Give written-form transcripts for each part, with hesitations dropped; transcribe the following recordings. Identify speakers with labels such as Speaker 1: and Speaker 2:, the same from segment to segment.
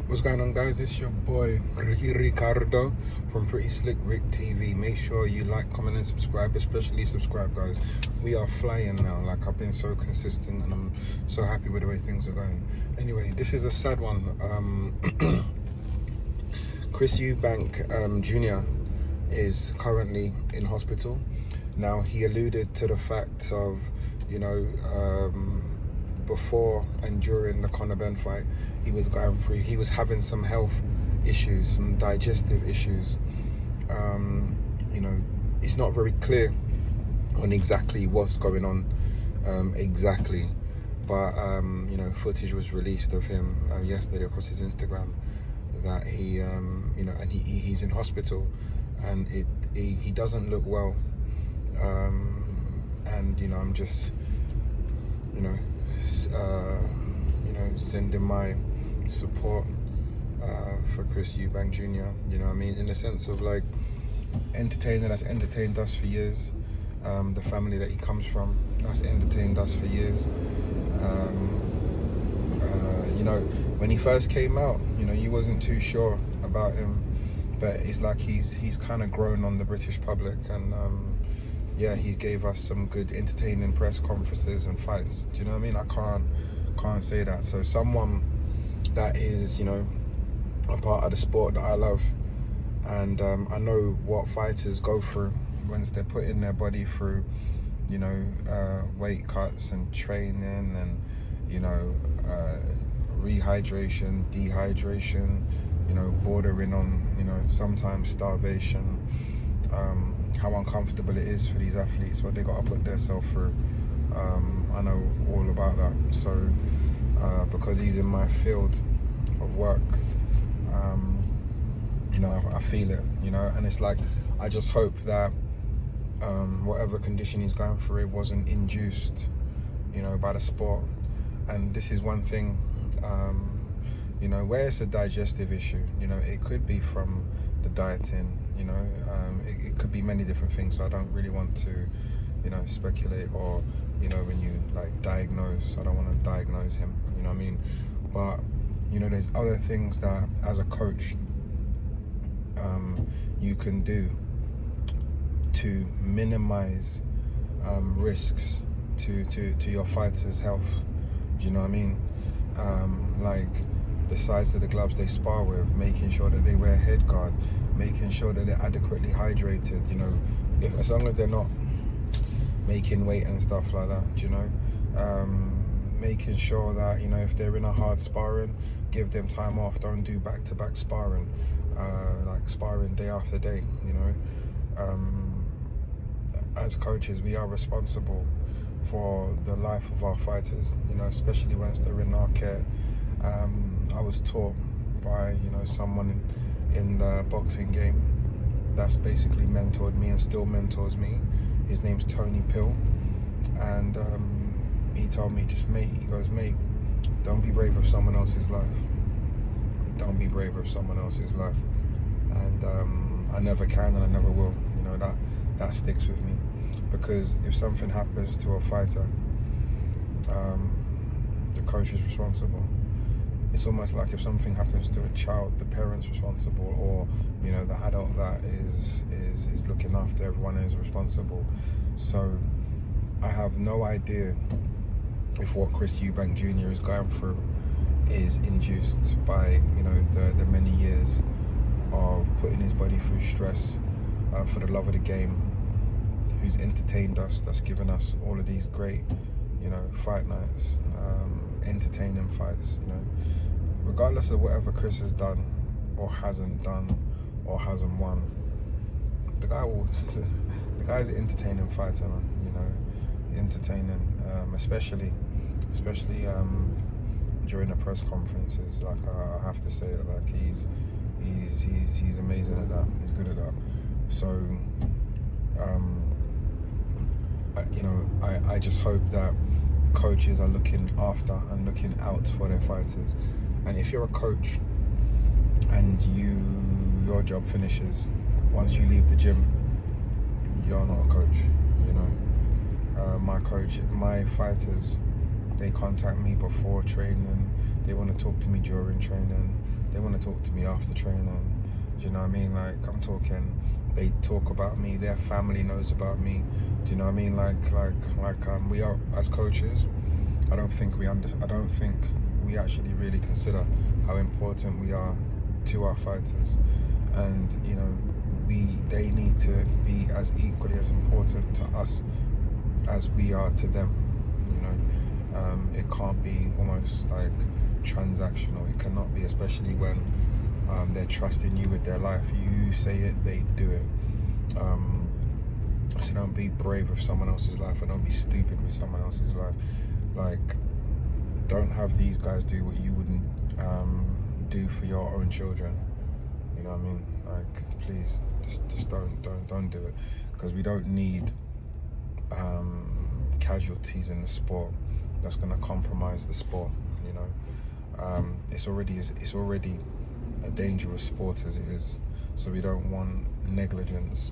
Speaker 1: What's going on, guys? It's your boy Ricardo from Pretty Slick Rick TV. Make sure you like, comment and subscribe, especially subscribe, guys. We are flying now. Like, I've been so consistent and I'm so happy with the way things are going. Anyway, this is a sad one. Chris Eubank Jr. is currently in hospital. Now, he alluded to the fact of, before and during the Conor Ben fight, he was having some health issues, some digestive issues. It's not very clear on exactly what's going on exactly, but footage was released of him yesterday across his Instagram that he's in hospital, and he doesn't look well, and I'm just sending my support for Chris Eubank Jr. In the sense of, like, that's entertained us for years. The family that he comes from, that's entertained us for years. When he first came out, you wasn't too sure about him, but it's like he's kind of grown on the British public, and he gave us some good entertaining press conferences and fights. Do you know what I mean? I can't say that. So someone that is, a part of the sport that I love, and I know what fighters go through once they're putting their body through, weight cuts and training and, rehydration, dehydration, bordering on, sometimes starvation. How uncomfortable it is for these athletes, what they got to put themselves through. I know all about that. So because he's in my field of work, I feel it, and it's like, I just hope that whatever condition he's going through, it wasn't induced, by the sport. And this is one thing, where it's a digestive issue, it could be from the dieting, it could be many different things. So I don't really want to, speculate, or, when you diagnose, I don't want to diagnose him, But, there's other things that as a coach, you can do to minimize risks to your fighters' health. Do you know what I mean? Like the size of the gloves they spar with, making sure that they wear head guard, making sure that they're adequately hydrated, as long as they're not making weight and stuff like that, making sure that, if they're in a hard sparring, give them time off. Don't do back-to-back sparring, like sparring day after day. As coaches, we are responsible for the life of our fighters, especially once they're in our care. I was taught by, someone in the boxing game that's basically mentored me and still mentors me. His name's Tony Pill, and he told me, mate, don't be brave of someone else's life. Don't be brave of someone else's life. And I never can, and I never will. That sticks with me, because if something happens to a fighter, the coach is responsible. It's almost like if something happens to a child, the parent's responsible, or the adult that is looking after everyone is responsible. So I have no idea if what Chris Eubank Jr. is going through is induced by the many years of putting his body through stress for the love of the game, who's entertained us, that's given us all of these great fight nights, entertaining fights. Regardless of whatever Chris has done or hasn't done or hasn't won, the guy's an entertaining fighter, entertaining, especially during the press conferences. Like, I have to say it, like, he's amazing at that. He's good at that. So I just hope that coaches are looking after and looking out for their fighters. And if you're a coach and your job finishes once you leave the gym, you're not a coach. My fighters, they contact me before training, they want to talk to me during training, They want to talk to me after training. Do you know what I mean? Like, I'm talking, they talk about me, their family knows about me. Do you know what I mean? We are, as coaches, I don't think we actually really consider how important we are to our fighters. And you know, they need to be as equally as important to us as we are to them. You know, it can't be almost like transactional. It cannot be, especially when they're trusting you with their life. You say it, they do it. So don't be brave with someone else's life, and don't be stupid with someone else's life. Like, don't have these guys do what you wouldn't do for your own children. You know what I mean? Like, please, just don't do it, because we don't need casualties in the sport that's going to compromise the sport. You know, it's already a dangerous sport as it is, so we don't want negligence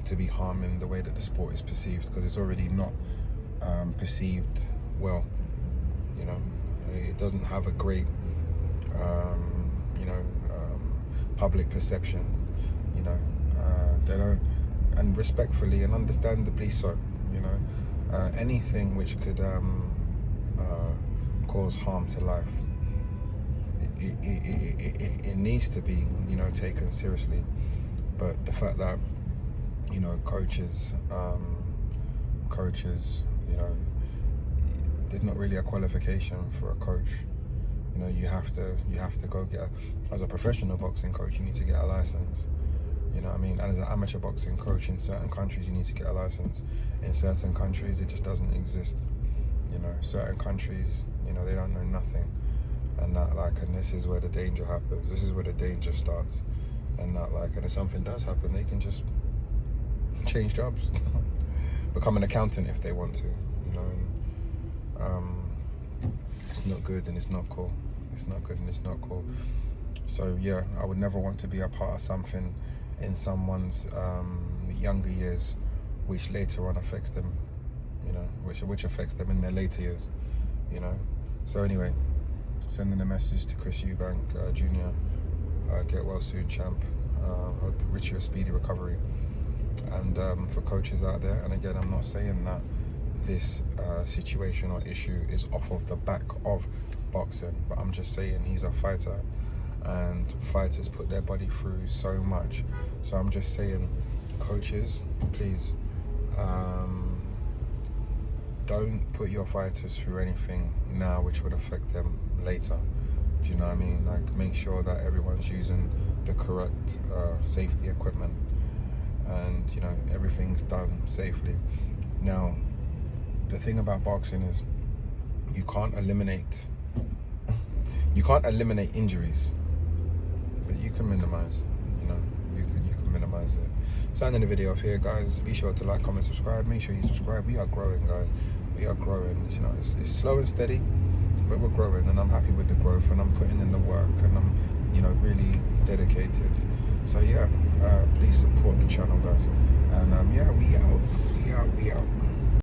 Speaker 1: to be harming the way that the sport is perceived, because it's already not perceived well. You know, it doesn't have a great public perception. You know, they don't, and respectfully and understandably so. You know, anything which could cause harm to life, it needs to be, you know, taken seriously. But the fact that, you know, coaches, you know, there's not really a qualification for a coach. You know, you have to go get as a professional boxing coach, you need to get a license. You know what I mean? And as an amateur boxing coach, in certain countries you need to get a license. In certain countries it just doesn't exist. You know, certain countries, you know, they don't know nothing. And this is where the danger happens. This is where the danger starts. And if something does happen, they can just change jobs, become an accountant if they want to. You know, and it's not good and it's not cool. It's not good and it's not cool. So yeah, I would never want to be a part of something in someone's younger years, which later on affects them. You know, which affects them in their later years. You know. So anyway, sending a message to Chris Eubank Jr. Get well soon, champ. Hope wish you a speedy recovery. And for coaches out there, and again, I'm not saying that this situation or issue is off of the back of boxing, but I'm just saying he's a fighter, and fighters put their body through so much. So I'm just saying, coaches, please, don't put your fighters through anything now which would affect them later. Do you know what I mean? Like, make sure that everyone's using the correct safety equipment, and you know, everything's done safely. Now, the thing about boxing is you can't eliminate injuries, but you can minimize. You know, you can minimize it. So ending the video off here, guys. Be sure to like, comment, subscribe. Make sure you subscribe. We are growing, guys. We are growing. You know, it's slow and steady, but we're growing, and I'm happy with the growth, and I'm putting in the work, and I'm, you know, really dedicated. So yeah, please support the channel, guys. And yeah, we out.